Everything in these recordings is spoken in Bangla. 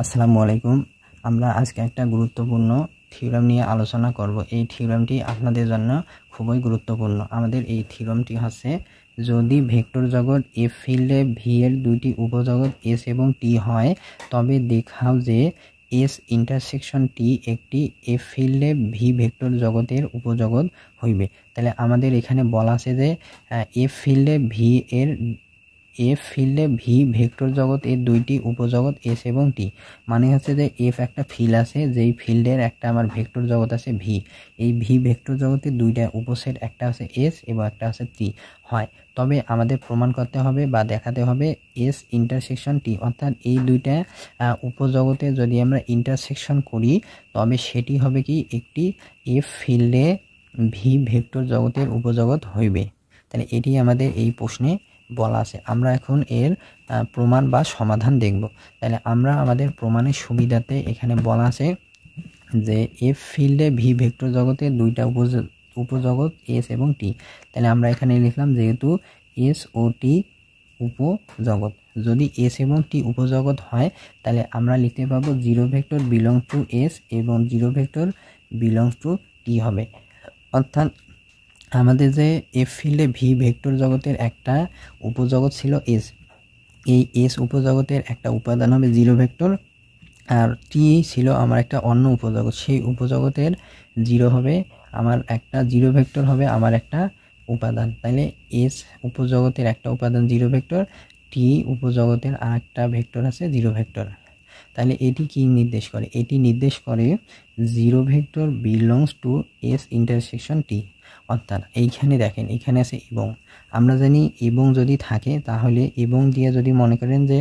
আসসালামু আলাইকুম। আমরা আজকে একটা গুরুত্বপূর্ণ থিওরাম নিয়ে আলোচনা করব। এই থিওরামটি আপনাদের জন্য খুবই গুরুত্বপূর্ণ। আমাদের এই থিওরামটি হচ্ছে, যদি ভেক্টর জগৎ এফ ফিল্ডে ভি এর দুইটি উপজগৎ এস এবং টি হয়, তবে দেখাও যে এস ইন্টারসেকশন টি একটি এফ ফিল্ডে ভি ভেক্টর জগতের উপজগৎ হইবে। তাহলে আমাদের এখানে বলা আছে যে এফ ফিল্ডে ভি ভেক্টর জগৎ এর দুইটি উপজগৎ এস এবং টি। মানে হচ্ছে যে এফ একটা ফিল্ড আছে, যেই ফিল্ডের একটা আমার ভেক্টর জগৎ আছে ভি। এই ভি ভেক্টর জগতের দুইটা উপসেট, একটা আছে এস এবং একটা আছে টি হয়, তবে আমাদের প্রমাণ করতে হবে বা দেখাতে হবে এস ইন্টারসেকশন টি, অর্থাৎ এই দুইটা উপজগতে যদি আমরা ইন্টারসেকশন করি তবে সেটি হবে কি একটি এফ ফিল্ডে ভি ভেক্টর জগতের উপজগৎ হইবে। তাহলে এটি আমাদের এই প্রশ্নে বলা আছে। আমরা এখন এর প্রমাণ বা সমাধান দেখব। তাহলে আমরা আমাদের প্রমাণের সুবিধাতে এখানে বলা আছে যে এফ ফিল্ডে ভি ভেক্টর জগতের দুইটা উপজগৎ এস এবং টি। তাহলে আমরা এখানে লিখলাম যেহেতু এস ও টি উপজগৎ, যদি এস এবং টি উপজগৎ হয় তাহলে আমরা লিখতে পাবো zero vector belongs to S এবং zero vector belongs to T হবে। অর্থাৎ আমাদের যে এফ ফিল্ডে ভি ভেক্টর জগতের একটা উপজগৎ ছিল এস, এই এস উপজগতের একটা উপাদান হবে জিরো ভেক্টর, আর টি ছিল আমার একটা অন্য উপজগৎ, সেই উপজগতের জিরো হবে আমার একটা জিরো ভেক্টর হবে আমার একটা উপাদান। তাহলে এস উপজগতের একটা উপাদান জিরো ভেক্টর, টি উপজগতের আর একটা ভেক্টর আছে জিরো ভেক্টর। তাহলে এটি কি নির্দেশ করে? এটি নির্দেশ করে zero vector belongs to S intersection T. অর্থাৎ এইখানে দেখেন, এখানে আছে এবং, আমরা জানি এবং যদি থাকে তাহলে এবং দিয়ে যদি মনে করেন যে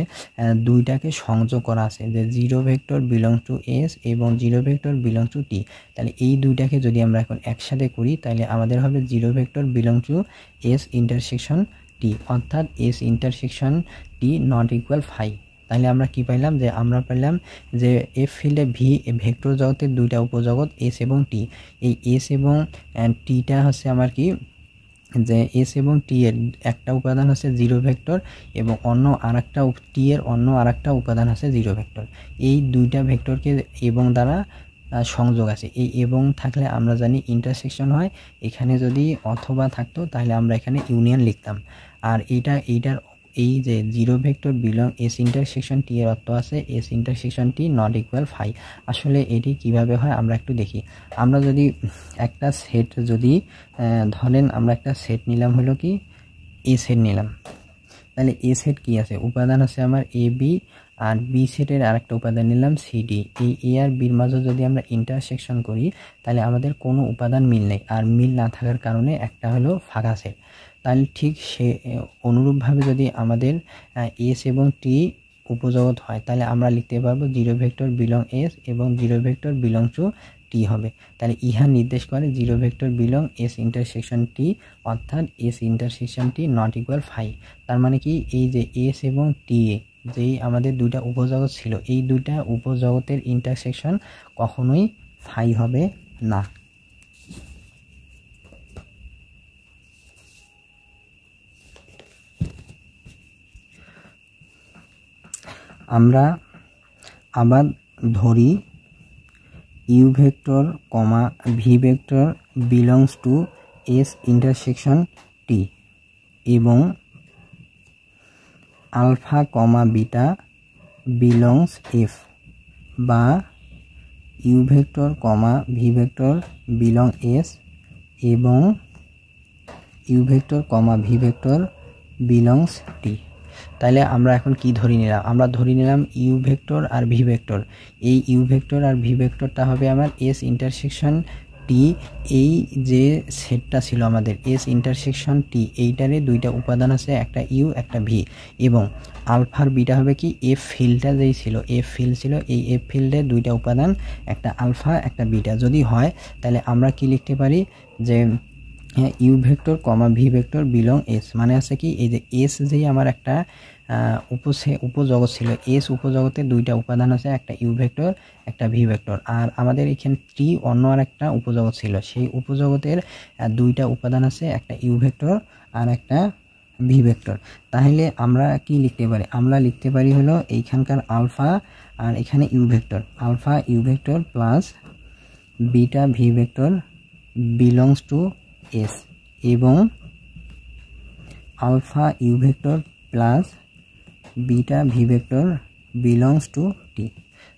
দুইটাকে সংযোগ করা আছে, যে zero vector belongs to S এবং zero vector belongs to T, তাহলে এই দুইটাকে যদি আমরা এখন একসাথে করি তাহলে আমাদের হবে zero vector belongs to S intersection T, অর্থাৎ S intersection T not equal phi. তাহলে আমরা কি পাইলাম? যে আমরা পাইলাম যে এফ ফিল্ডে ভি ভেক্টর জগতের দুইটা উপজগৎ এস এবং টি। এই এস এবং টিটা হচ্ছে আমার কি, যে এস এবং টি এর একটা উপাদান হচ্ছে জিরো ভেক্টর এবং অন্য আরেকটা টি এর অন্য আরেকটা উপাদান আছে জিরো ভেক্টর। এই দুইটা ভেক্টরকে এবং দ্বারা সংযোগ আছে। এই এবং থাকলে আমরা জানি ইন্টারসেকশন হয়। এখানে যদি অথবা থাকতো তাহলে আমরা এখানে ইউনিয়ন লিখতাম। আর এইটার এই যে zero vector belong S intersection T এর অর্থ আছে S intersection T not equal phi. আসলে এটি কিভাবে হয় আমরা একটু দেখি। আমরা যদি একটা সেট যদি ধরেন আমরা একটা সেট নিলাম, হলো কি এ সেট নিলাম, তাহলে এ সেট কি আছে, উপাদান আছে আমার এ বি, আর বি সেটের আরেকটা উপাদান নিলাম সিডি। এই এ আর বির মাঝে যদি আমরা ইন্টারসেকশন করি তাহলে আমাদের কোনো উপাদান মিল নেই, আর মিল না থাকার কারণে একটা হলো ফাঁকা সেট। তাহলে ঠিক সে অনুরূপভাবে যদি আমাদের এস এবং টি উপজগৎ হয় তাহলে আমরা লিখতে পারবো জিরো ভেক্টর বিলং এস এবং zero vector belong to T হবে। তাহলে ইহা নির্দেশ করে zero vector belong S intersection T, অর্থাৎ S intersection T not equal phi. তার মানে কি, এই যে এস এবং টি যেই আমাদের দুইটা উপজগৎ ছিল, এই দুইটা উপজগতের ইন্টারসেকশন কখনোই ফাই হবে না। আমরা আবার ধরি U vector comma V vector belongs to S intersection T এবং alpha comma beta belongs F, বা U vector comma V vector belong S এবং U vector comma V vector belongs T. তাহলে আমরা এখন কি ধরে নিলাম? আমরা ধরে নিলাম ইউ ভেক্টর আর ভি ভেক্টর। এই ইউ ভেক্টর আর ভি ভেক্টরটা হবে আমার এস ইন্টারসেকশন টি। এই যে সেটটা ছিল আমাদের এস ইন্টারসেকশন টি, এইটারে দুইটা উপাদান আছে, একটা ইউ একটা ভি, এবং আলফার বিটা হবে কি এফ ফিল্ডটা যেই ছিল, এফ ফিল্ড ছিল, এই এফ ফিল্ডের দুইটা উপাদান একটা আলফা একটা বিটা যদি হয় তাহলে আমরা কি লিখতে পারি যে u vector comma V vector belong S, মানে আছে কি এই যে এস যেই আমার একটা উপজগৎ ছিল, এস উপজগতের দুইটা উপাদান আছে, একটা ইউ ভেক্টর একটা ভি ভেক্টর, আর আমাদের এখানে টি অন্য আর একটা উপজগৎ ছিল, সেই উপজগতের দুইটা উপাদান আছে, একটা ইউ ভেক্টর আর একটা ভি ভেক্টর। তাহলে আমরা কি লিখতে পারি? আমরা লিখতে পারি হলো এইখানকার আলফা আর এখানে U vector alpha you vector plus beta V vector belongs to S এবং alpha you vector plus beta V vector belongs to T.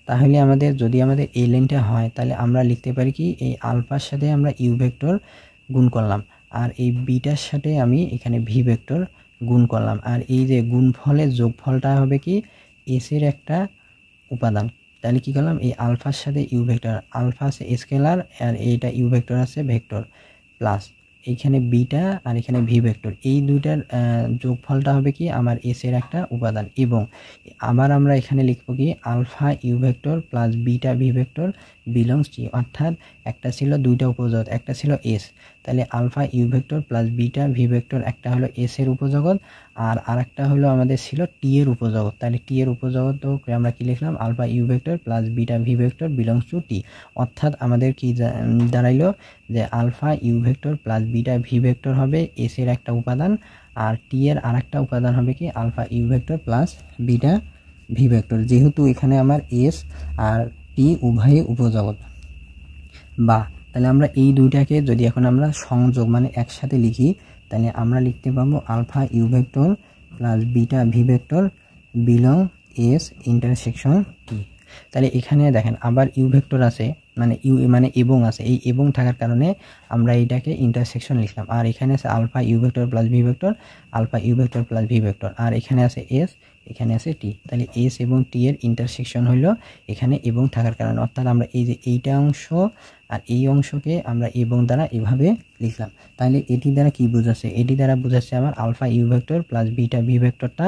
তাহলে আমাদের যদি আমাদের এই লাইনটা হয় তাহলে আমরা লিখতে পারি কি এই আলফার সাথে আমরা ইউ ভেক্টর গুণ করলাম আর এই বিটার সাথে আমি এখানে ভি ভেক্টর গুণ করলাম আর এই যে গুণফলের যোগফলটা হবে কি এস এর একটা উপাদান। তাহলে কি করলাম এই আলফার সাথে ইউ ভেক্টর আলফা আছে স্কেলার আর এইটা ইউ ভেক্টর আছে ভেক্টর প্লাস এইখানে বিটা আর এখানে ভি ভেক্টর এই দুইটার যোগফলটা হবে কি আমার এস এর একটা উপাদান এবং আবার আমরা এখানে লিখব কি alpha you vector plus beta V vector belongs T অর্থাৎ একটা ছিল দুইটা উপজগৎ একটা ছিল এস তাহলে alpha you vector plus beta V vector একটা হলো এস এর উপজগৎ আর আরেকটা হলো আমাদের ছিল টি এর উপজগৎ। তাহলে টি এর উপজগৎ আমরা কি লিখলাম alpha you vector plus beta V vector belongs to T অর্থাৎ আমাদের কি দাঁড়াইলো যে alpha you vector plus beta V vector হবে এস এর একটা উপাদান আর টি এর আরেকটা উপাদান হবে কি alpha you vector plus beta V vector. যেহেতু এখানে আমার এস আর টি উভয়ই উপজগৎ বা তাহলে আমরা এই দুইটাকে যদি এখন আমরা সংযোগ মানে একসাথে লিখি তাহলে আমরা লিখতে পাবো alpha you vector plus beta V vector belong S intersection T. তাহলে এখানে দেখেন আবার ইউ ভেক্টর আছে মানে ইউ মানে এবং আছে এই এবং থাকার কারণে আমরা এইটাকে ইন্টারসেকশন লিখলাম আর এখানে আছে alpha you vector plus V vector alpha you vector plus V vector আর এখানে আছে এস এখানে আছে টি। তাহলে এস এবং টি এর ইন্টারসেকশন হলো এখানে এবং থাকার কারণে অর্থাৎ আমরা এই যে এইটা অংশ আর এই অংশকে আমরা এবং দ্বারা এভাবে লিখলাম। তাহলে এটি দ্বারা কি বোঝাচ্ছে এটি দ্বারা বোঝাচ্ছে আমার alpha you vector plus beta V ভেক্টরটা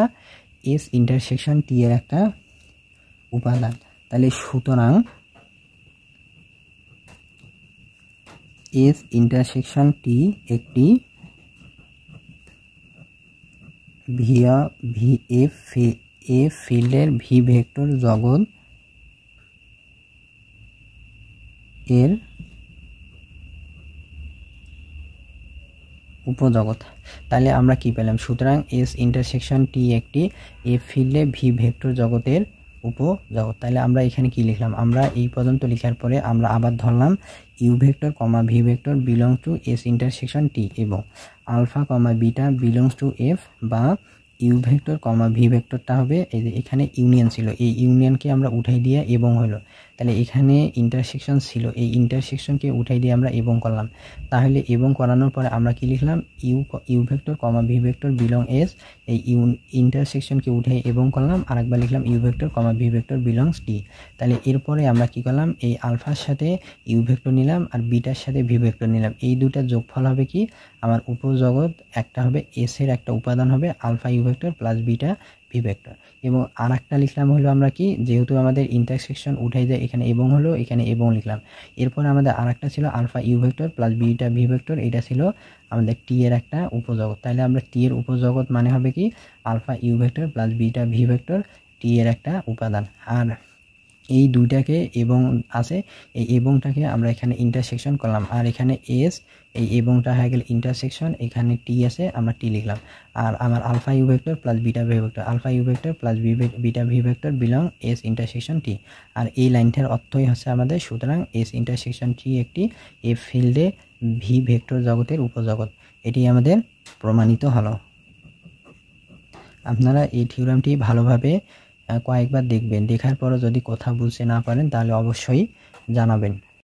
এস ইন্টারসেকশন টি এর একটা উপাদান। তাহলে সুতরাং এস ইন্টারসেকশন টি একটি ফিল্ডের ভি ভেক্টর জগৎ এর উপজগৎ। তাহলে আমরা কি পেলাম সুতরাং এস ইন্টারসেকশন টি একটি এ ফিল্ডে ভি ভেক্টর জগতের উপজগৎ। তাহলে আমরা এখানে কি লিখলাম আমরা এই পর্যন্ত লেখার পরে আমরা আবার ধরলাম U vector comma V vector belongs to S intersection T এবং alpha comma beta belongs to F বা ইউ ভেক্টর কমা ভি ভেক্টরটা হবে এই যে এখানে ইউনিয়ন ছিল এই ইউনিয়নকে আমরা উঠাই দিয়ে এবং হলো তাহলে এখানে ইন্টারসেকশন ছিল এই ইন্টারসেকশনকে উঠাই দিয়ে আমরা এবং করলাম। তাহলে এবং করানোর পরে আমরা কি লিখলাম U vector comma V vector belong S এই ইন্টারসেকশনকে উঠাই এবং করলাম আরেকবার লিখলাম U vector comma V vector belongs T. তাহলে এরপরে আমরা কি করলাম এই আলফার সাথে ইউ ভেক্টর নিলাম আর বিটার সাথে ভি ভেক্টর নিলাম এই দুইটা যোগফল হবে কি আমার উপজগৎ একটা হবে এস এর একটা উপাদান হবে alpha you vector plus beta V vector এবং আরেকটা লিখলাম হলো আমরা কি যেহেতু আমাদের ইন্টারসেকশন উঠাই যায় এখানে এবং হলো এখানে এবং লিখলাম। এরপর আমাদের আরেকটা ছিল alpha you vector plus beta V vector এটা ছিল আমাদের টি এর একটা উপজগৎ। তাহলে আমরা টি এর উপজগৎ মানে হবে কি alpha you vector plus beta V vector T এর একটা উপাদান আর এই দুইটাকে এবং আছে এই এবংটাকে আমরা এখানে ইন্টারসেকশন করলাম আর এখানে এস এই এবংটা হয়ে গেল ইন্টারসেকশন এখানে টি আছে আমরা টি লিখলাম আর আমার alpha you vector plus beta V vector alpha you vector plus beta V vector belong S intersection T আর এই লাইনটার অর্থই হচ্ছে আমাদের সুতরাং এস ইন্টারসেকশন টি একটি এ ফিল্ডে ভি ভেক্টর জগতের উপজগৎ এটি আমাদের প্রমাণিত হলো। আপনারা এই থিওরামটি ভালোভাবে কয়েকবার দেখবেন দেখার পরও যদি কথা বুঝতে না পারেন তাহলে অবশ্যই জানাবেন।